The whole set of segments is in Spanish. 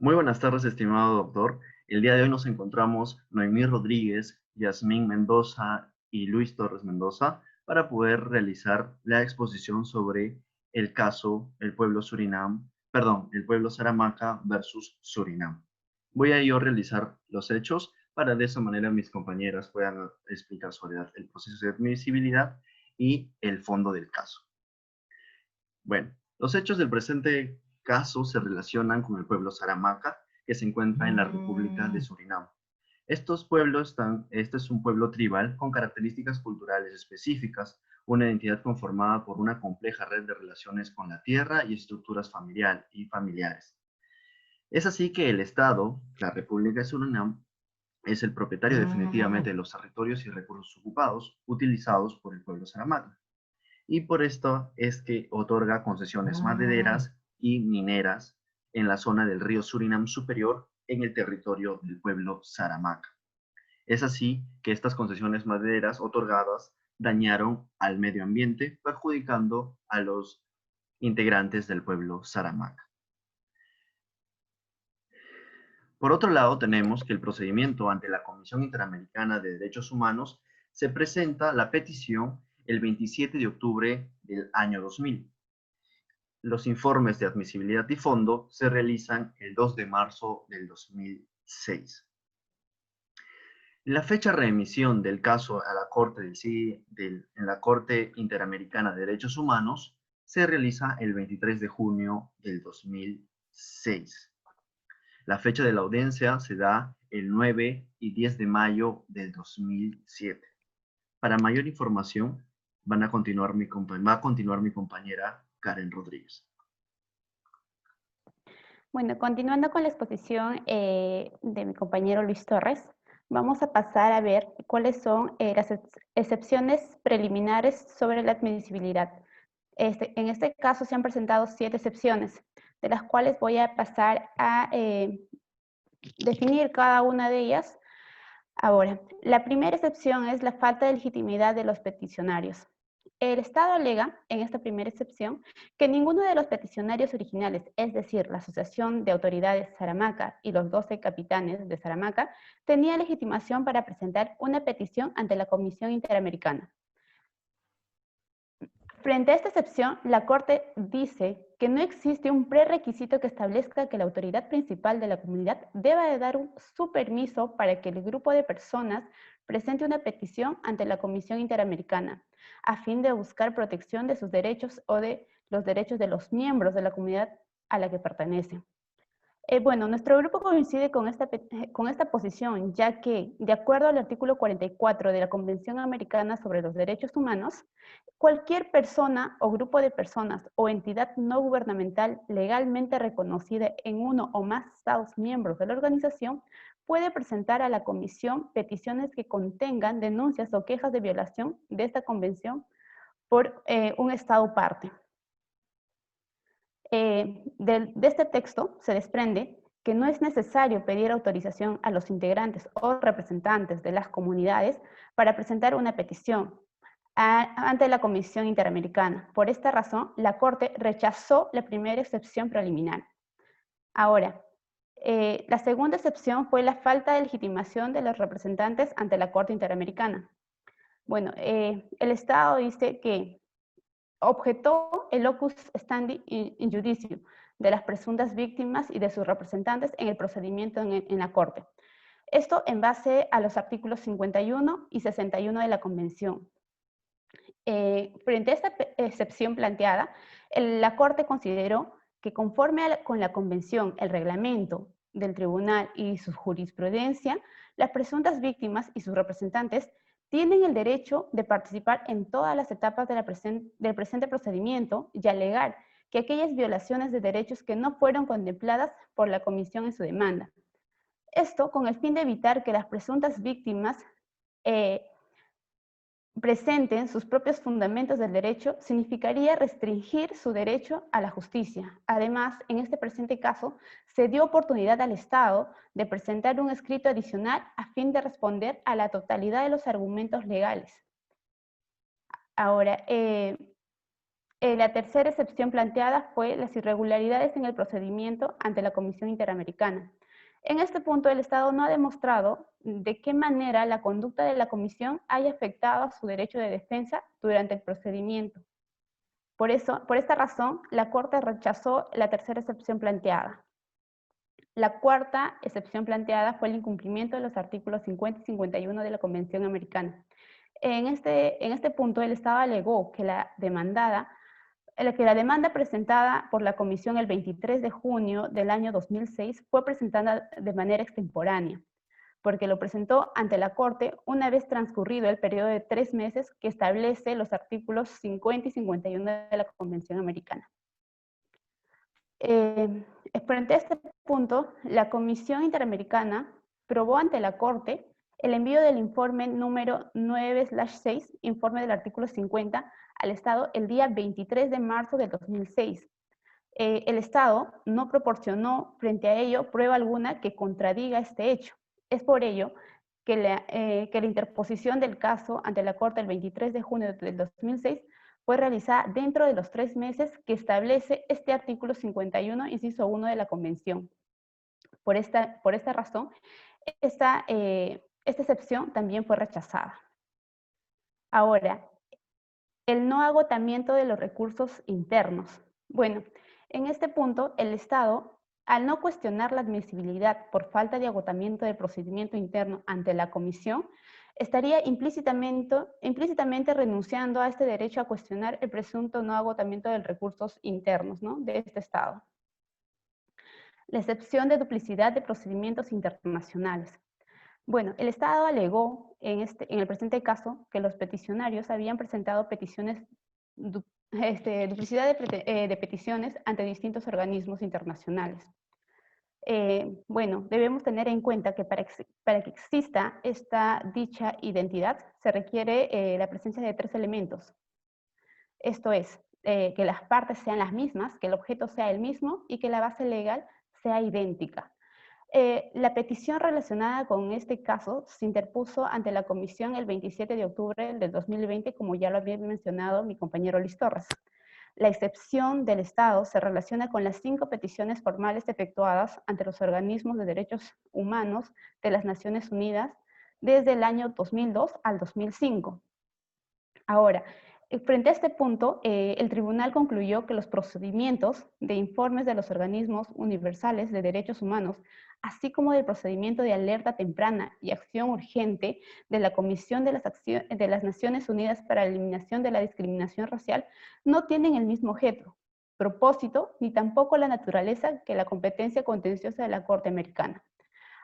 Muy buenas tardes, estimado doctor. El día de hoy nos encontramos Noemí Rodríguez, Yasmín Mendoza y Luis Torres Mendoza para poder realizar la exposición sobre el caso El pueblo Surinam, perdón, el pueblo Saramaca versus Surinam. Voy a yo realizar los hechos para de esa manera mis compañeras puedan explicar sobre el proceso de admisibilidad y el fondo del caso. Bueno, los hechos del presente caso se relacionan con el pueblo Saramaca, que se encuentra en la República de Surinam. Este es un pueblo tribal con características culturales específicas, una identidad conformada por una compleja red de relaciones con la tierra y estructuras familiares. Es así que el Estado, la República de Surinam, es el propietario definitivamente de los territorios y recursos ocupados utilizados por el pueblo Saramaca, y por esto es que otorga concesiones madereras y mineras en la zona del río Surinam Superior en el territorio del pueblo Saramaca. Es así que estas concesiones madereras otorgadas dañaron al medio ambiente, perjudicando a los integrantes del pueblo Saramaca. Por otro lado, tenemos que el procedimiento ante la Comisión Interamericana de Derechos Humanos se presenta la petición el 27 de octubre del año 2000. Los informes de admisibilidad y fondo se realizan el 2 de marzo del 2006. La fecha de remisión del caso a la en la Corte Interamericana de Derechos Humanos se realiza el 23 de junio del 2006. La fecha de la audiencia se da el 9 y 10 de mayo del 2007. Para mayor información, va a continuar mi compañera Karen Rodríguez. Bueno, continuando con la exposición de mi compañero Luis Torres, vamos a pasar a ver cuáles son las excepciones preliminares sobre la admisibilidad. En este caso se han presentado 7 excepciones, de las cuales voy a pasar a definir cada una de ellas. Ahora, la primera excepción es la falta de legitimidad de los peticionarios. El Estado alega, en esta primera excepción, que ninguno de los peticionarios originales, es decir, la Asociación de Autoridades Saramaca y los 12 capitanes de Saramaca, tenía legitimación para presentar una petición ante la Comisión Interamericana. Frente a esta excepción, la Corte dice que no existe un prerequisito que establezca que la autoridad principal de la comunidad deba de dar su permiso para que el grupo de personas presente una petición ante la Comisión Interamericana, a fin de buscar protección de sus derechos o de los derechos de los miembros de la comunidad a la que pertenece. Bueno, nuestro grupo coincide con esta posición, ya que, de acuerdo al artículo 44 de la Convención Americana sobre los Derechos Humanos, cualquier persona o grupo de personas o entidad no gubernamental legalmente reconocida en uno o más Estados miembros de la organización puede presentar a la Comisión peticiones que contengan denuncias o quejas de violación de esta convención por un Estado parte. De este texto se desprende que no es necesario pedir autorización a los integrantes o representantes de las comunidades para presentar una petición ante la Comisión Interamericana. Por esta razón, la Corte rechazó la primera excepción preliminar. Ahora, la segunda excepción fue la falta de legitimación de los representantes ante la Corte Interamericana. Bueno, el Estado dice que objetó el locus standi in judicio de las presuntas víctimas y de sus representantes en el procedimiento en la Corte. Esto en base a los artículos 51 y 61 de la Convención. Frente a esta excepción planteada, la Corte consideró que conforme con la Convención, el reglamento del Tribunal y su jurisprudencia, las presuntas víctimas y sus representantes tienen el derecho de participar en todas las etapas del presente procedimiento y alegar que aquellas violaciones de derechos que no fueron contempladas por la Comisión en su demanda. Esto con el fin de evitar que las presuntas víctimas presenten sus propios fundamentos del derecho significaría restringir su derecho a la justicia. Además, en este presente caso, se dio oportunidad al Estado de presentar un escrito adicional a fin de responder a la totalidad de los argumentos legales. Ahora, La tercera excepción planteada fue las irregularidades en el procedimiento ante la Comisión Interamericana. En este punto, el Estado no ha demostrado de qué manera la conducta de la Comisión haya afectado a su derecho de defensa durante el procedimiento. Por esta razón, la Corte rechazó la tercera excepción planteada. La cuarta excepción planteada fue el incumplimiento de los artículos 50 y 51 de la Convención Americana. En este punto, el Estado alegó que la demanda presentada por la Comisión el 23 de junio del año 2006 fue presentada de manera extemporánea, porque lo presentó ante la Corte una vez transcurrido el periodo de 3 meses que establece los artículos 50 y 51 de la Convención Americana. Frente a este punto, la Comisión Interamericana probó ante la Corte el envío del informe número 9/6, informe del artículo 50, al Estado el día 23 de marzo del 2006. El Estado no proporcionó frente a ello prueba alguna que contradiga este hecho. Es por ello que la interposición del caso ante la Corte el 23 de junio del 2006 fue realizada dentro de los 3 meses que establece este artículo 51, inciso 1 de la Convención. Por esta razón, esta excepción también fue rechazada. Ahora, el no agotamiento de los recursos internos. Bueno, en este punto, el Estado, al no cuestionar la admisibilidad por falta de agotamiento del procedimiento interno ante la Comisión, estaría implícitamente renunciando a este derecho a cuestionar el presunto no agotamiento de recursos internos, ¿no?, de este Estado. La excepción de duplicidad de procedimientos internacionales. Bueno, el Estado alegó en el presente caso que los peticionarios habían presentado peticiones, duplicidad de peticiones ante distintos organismos internacionales. Bueno, debemos tener en cuenta que para que exista esta dicha identidad se requiere la presencia de 3 elementos. Esto es, que las partes sean las mismas, que el objeto sea el mismo y que la base legal sea idéntica. La petición relacionada con este caso se interpuso ante la Comisión el 27 de octubre del 2020, como ya lo había mencionado mi compañero Luis Torres. La excepción del Estado se relaciona con las 5 peticiones formales efectuadas ante los organismos de derechos humanos de las Naciones Unidas desde el año 2002 al 2005. Ahora, frente a este punto, el tribunal concluyó que los procedimientos de informes de los organismos universales de derechos humanos, así como del procedimiento de alerta temprana y acción urgente de la Comisión de las Naciones Unidas para la Eliminación de la Discriminación Racial, no tienen el mismo objeto, propósito, ni tampoco la naturaleza que la competencia contenciosa de la Corte Americana.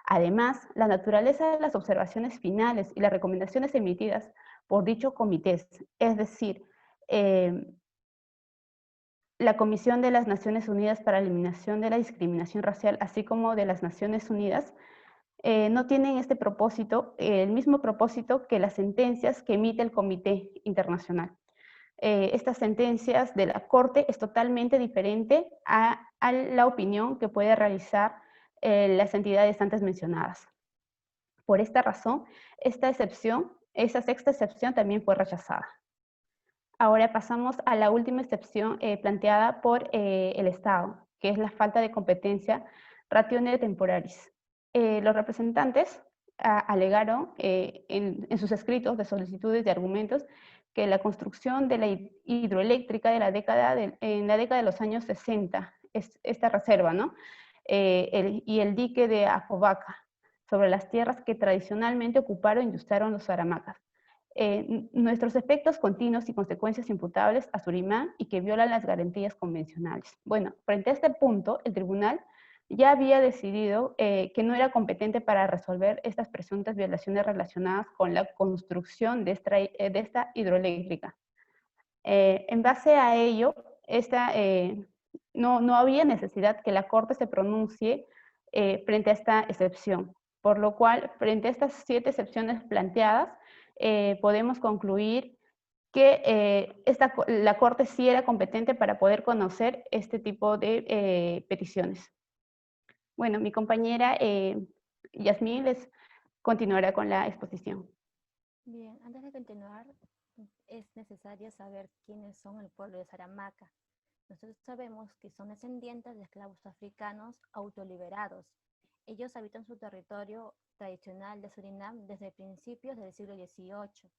Además, la naturaleza de las observaciones finales y las recomendaciones emitidas por dicho comité, es decir, la Comisión de las Naciones Unidas para la Eliminación de la Discriminación Racial, así como de las Naciones Unidas, no tienen este propósito, el mismo propósito que las sentencias que emite el Comité Internacional. Estas sentencias de la Corte es totalmente diferente a la opinión que puede realizar las entidades antes mencionadas. Por esta razón, esa sexta excepción también fue rechazada. Ahora pasamos a la última excepción planteada por el Estado, que es la falta de competencia ratione temporaris. Los representantes alegaron en sus escritos de solicitudes de argumentos que la construcción de la hidroeléctrica en la década de los años 60, esta reserva, ¿no? Y el dique de Afobaca, sobre las tierras que tradicionalmente ocuparon y usaron los aramacas. Nuestros efectos continuos y consecuencias imputables a Surimán y que violan las garantías convencionales. Bueno, frente a este punto, el tribunal ya había decidido que no era competente para resolver estas presuntas violaciones relacionadas con la construcción de esta hidroeléctrica. En base a ello, no había necesidad que la Corte se pronuncie frente a esta excepción, por lo cual, frente a estas 7 excepciones planteadas, podemos concluir que la Corte sí era competente para poder conocer este tipo de peticiones. Bueno, mi compañera Yasmín les continuará con la exposición. Bien, antes de continuar, es necesario saber quiénes son el pueblo de Saramaca. Nosotros sabemos que son descendientes de esclavos africanos autoliberados. Ellos habitan su territorio tradicional de Surinam desde principios del siglo XVIII.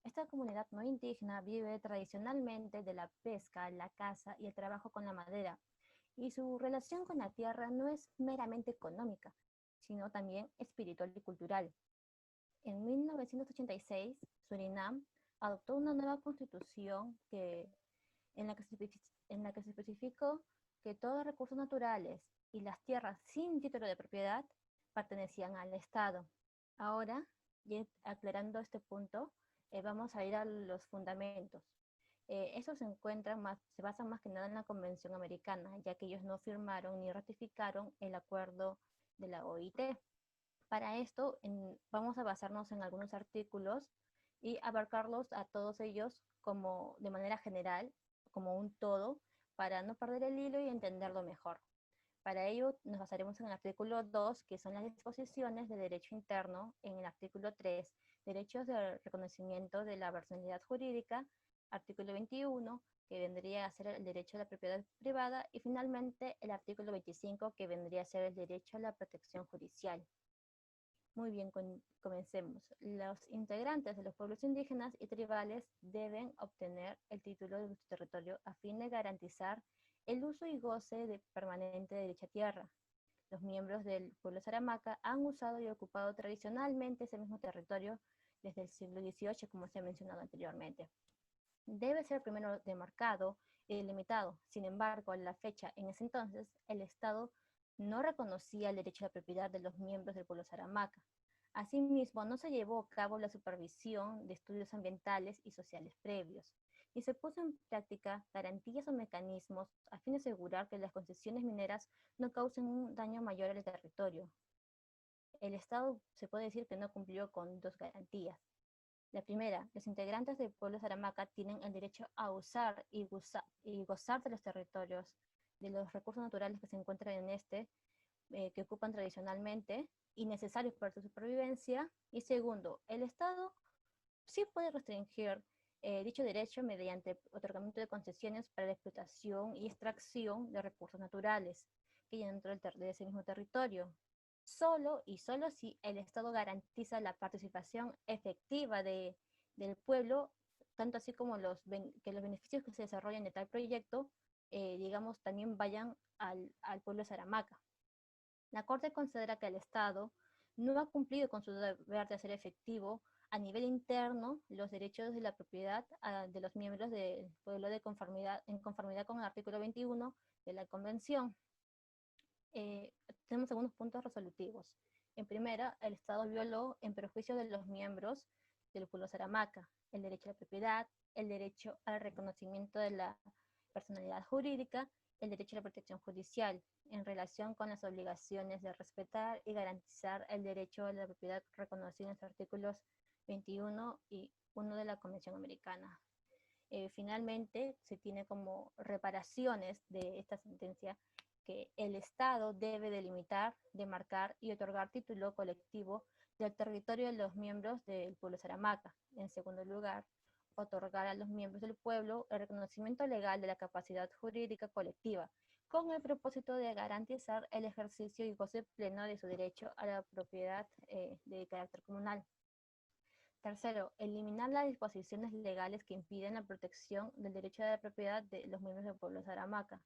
Esta comunidad no indígena vive tradicionalmente de la pesca, la caza y el trabajo con la madera, y su relación con la tierra no es meramente económica, sino también espiritual y cultural. En 1986, Surinam adoptó una nueva constitución en la que se especificó que todos los recursos naturales y las tierras sin título de propiedad pertenecían al Estado. Ahora, aclarando este punto, vamos a ir a los fundamentos. Estos se basan más que nada en la Convención Americana, ya que ellos no firmaron ni ratificaron el acuerdo de la OIT. Para esto, vamos a basarnos en algunos artículos y abarcarlos a todos ellos como de manera general, como un todo, para no perder el hilo y entenderlo mejor. Para ello nos basaremos en el artículo 2, que son las disposiciones de derecho interno, en el artículo 3, derechos de reconocimiento de la personalidad jurídica, artículo 21, que vendría a ser el derecho a la propiedad privada, y finalmente el artículo 25, que vendría a ser el derecho a la protección judicial. Muy bien, comencemos. Los integrantes de los pueblos indígenas y tribales deben obtener el título de su territorio a fin de garantizar el uso y goce permanente de dicha tierra. Los miembros del pueblo Saramaca han usado y ocupado tradicionalmente ese mismo territorio desde el siglo XVIII, como se ha mencionado anteriormente. Debe ser primero demarcado y delimitado. Sin embargo, a la fecha, en ese entonces, el Estado no reconocía el derecho a la propiedad de los miembros del pueblo Saramaca. Asimismo, no se llevó a cabo la supervisión de estudios ambientales y sociales previos, y se puso en práctica garantías o mecanismos a fin de asegurar que las concesiones mineras no causen un daño mayor al territorio. El Estado se puede decir que no cumplió con dos garantías. La primera, los integrantes del pueblo Saramaca tienen el derecho a usar y gozar de los territorios, de los recursos naturales que se encuentran en que ocupan tradicionalmente y necesarios para su supervivencia. Y segundo, el Estado sí puede restringir dicho derecho mediante otorgamiento de concesiones para la explotación y extracción de recursos naturales que hay dentro de ese mismo territorio. Solo y solo si el Estado garantiza la participación efectiva del pueblo, tanto así como que los beneficios que se desarrollan de tal proyecto, digamos, también vayan al pueblo de Saramaca. La Corte considera que el Estado no ha cumplido con su deber de hacer efectivo a nivel interno los derechos de la propiedad de los miembros del pueblo en conformidad con el artículo 21 de la Convención. Tenemos algunos puntos resolutivos. En primera, el Estado violó en perjuicio de los miembros del pueblo Saramaca el derecho a la propiedad, el derecho al reconocimiento de la personalidad jurídica, el derecho a la protección judicial, en relación con las obligaciones de respetar y garantizar el derecho a la propiedad reconocido en los artículos 21 y 1 de la Convención Americana. Finalmente, se tiene como reparaciones de esta sentencia que el Estado debe delimitar, demarcar y otorgar título colectivo del territorio de los miembros del pueblo Saramaca. En segundo lugar, otorgar a los miembros del pueblo el reconocimiento legal de la capacidad jurídica colectiva, con el propósito de garantizar el ejercicio y goce pleno de su derecho a la propiedad de carácter comunal. Tercero, eliminar las disposiciones legales que impiden la protección del derecho a la propiedad de los miembros del pueblo Saramaca.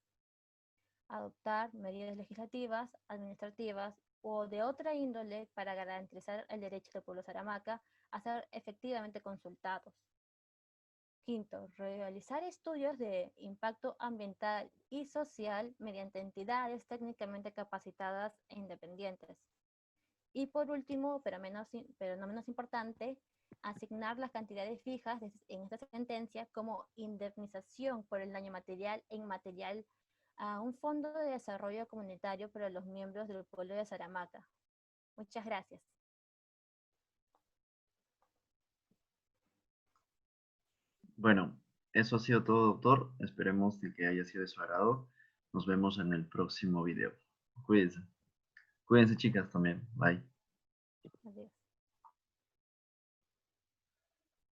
Adoptar medidas legislativas, administrativas o de otra índole para garantizar el derecho del pueblo Saramaca a ser efectivamente consultados. Quinto, realizar estudios de impacto ambiental y social mediante entidades técnicamente capacitadas e independientes. Y por último, pero no menos importante, asignar las cantidades fijas en esta sentencia como indemnización por el daño material e inmaterial a un fondo de desarrollo comunitario para los miembros del pueblo de Saramaca. Muchas gracias. Bueno, eso ha sido todo, doctor. Esperemos que haya sido de su agrado. Nos vemos en el próximo video. Cuídense. Cuídense, chicas, también. Bye. Adiós.